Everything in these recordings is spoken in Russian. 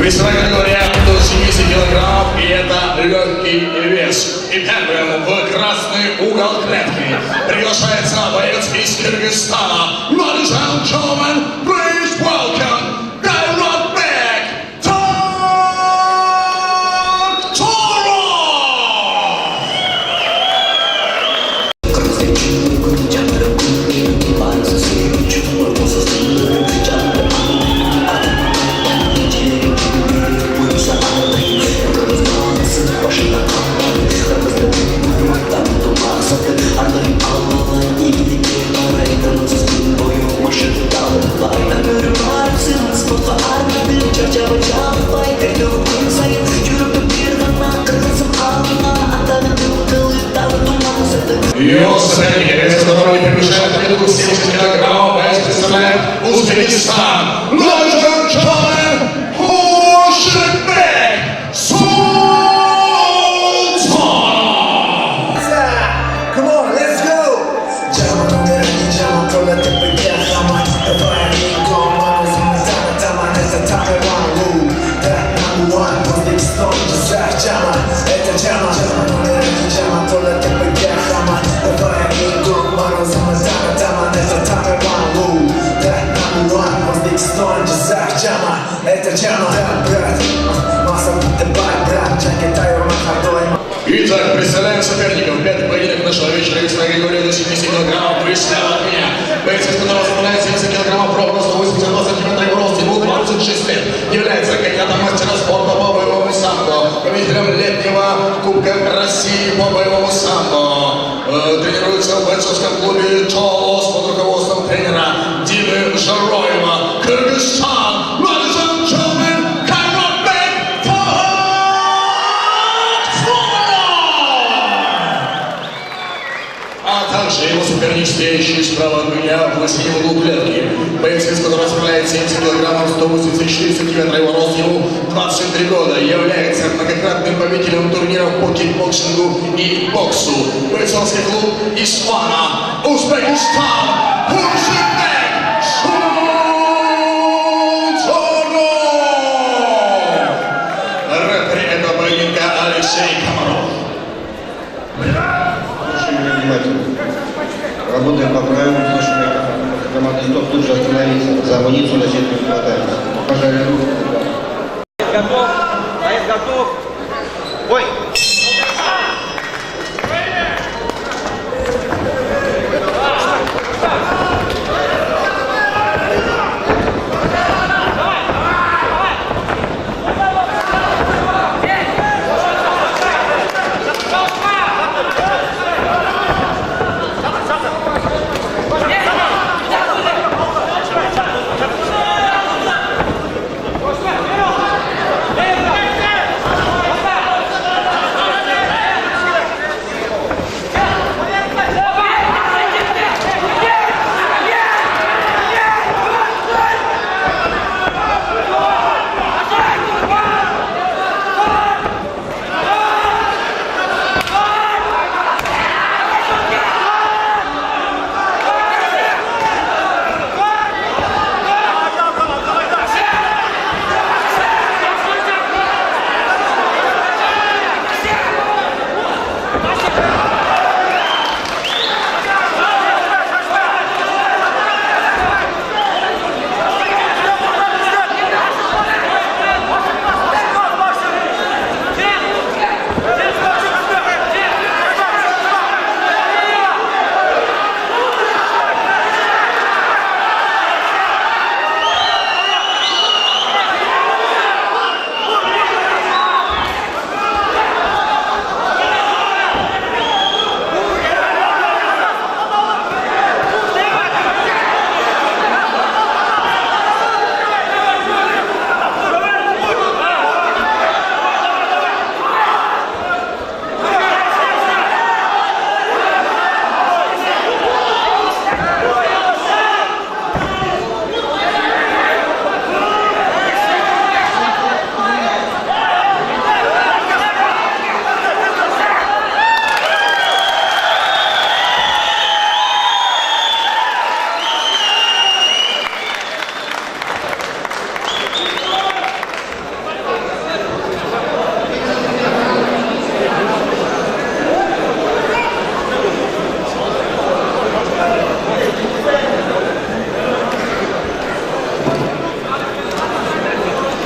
Весовая категория до 70 килограмм, и это легкий вес. И первым в красный угол клетки приглашается боец из Кыргызстана. Ladies and gentlemen, please welcome Kairatbek Toktorov! Его соперник, вес которого не превышает отметку 70 килограммов, боец представляет Узбекистан. Ladies and gentlemen, Оширбек Султанов! Come on, let's go! Итак, представляем соперников. Пятый поединок нашего вечера. Весовая категория до 70 килограммов. Слева от меня боец, который составляет 70 килограммов, пробка 182 сантиметра его рост, ему 26 лет. Является кандидатом мастера спорта по боевому самбо, победителем летнего Кубка России по боевому самбо. Тренируется в бойцовском клубе «Толос» под руководством тренера Димы Жароева. Кыргызстан! Ladies and gentlemen, Kairatbek Toktorov! А также его соперник, стоящий справа от меня в синем углу клетки. Боец, который составляет 70 килограммов, 184 сантиметра, его рост, ему 23 года. Является многократным победителем турниров по кикбоксингу и боксу. Бойцовский клуб «Ислама», Узбекистан, Оширбек Султанов! Рефери этого поединка Алексей Комаров. Работаем по правилам, нашими командой «Стоп» тут же остановиться. За амуницию на сетку не хватает. Пожалуйста. Готов? Боец готов? Ой!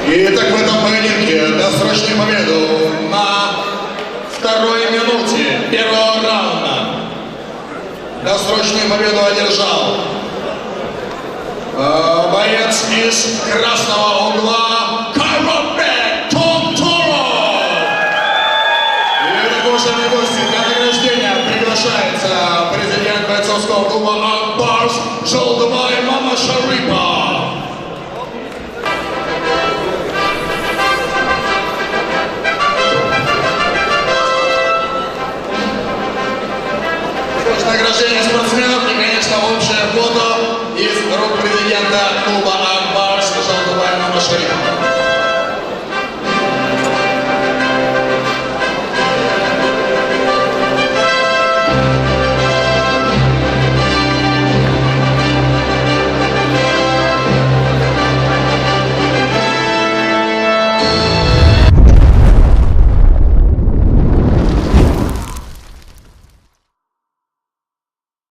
Итак, в этом поединке досрочную победу на второй минуте первого раунда. Досрочную победу одержал боец из красного угла Chiropractic Том Туров. И, уважаемые гости, для награждения приглашается президент бойцовского клуба Ак-Барс Жолдыбай Мамашарипов. Награждение спортсменов и, конечно, общее фото из рук президента клуба Ак-Барс Жолдыбай Мамашарипов.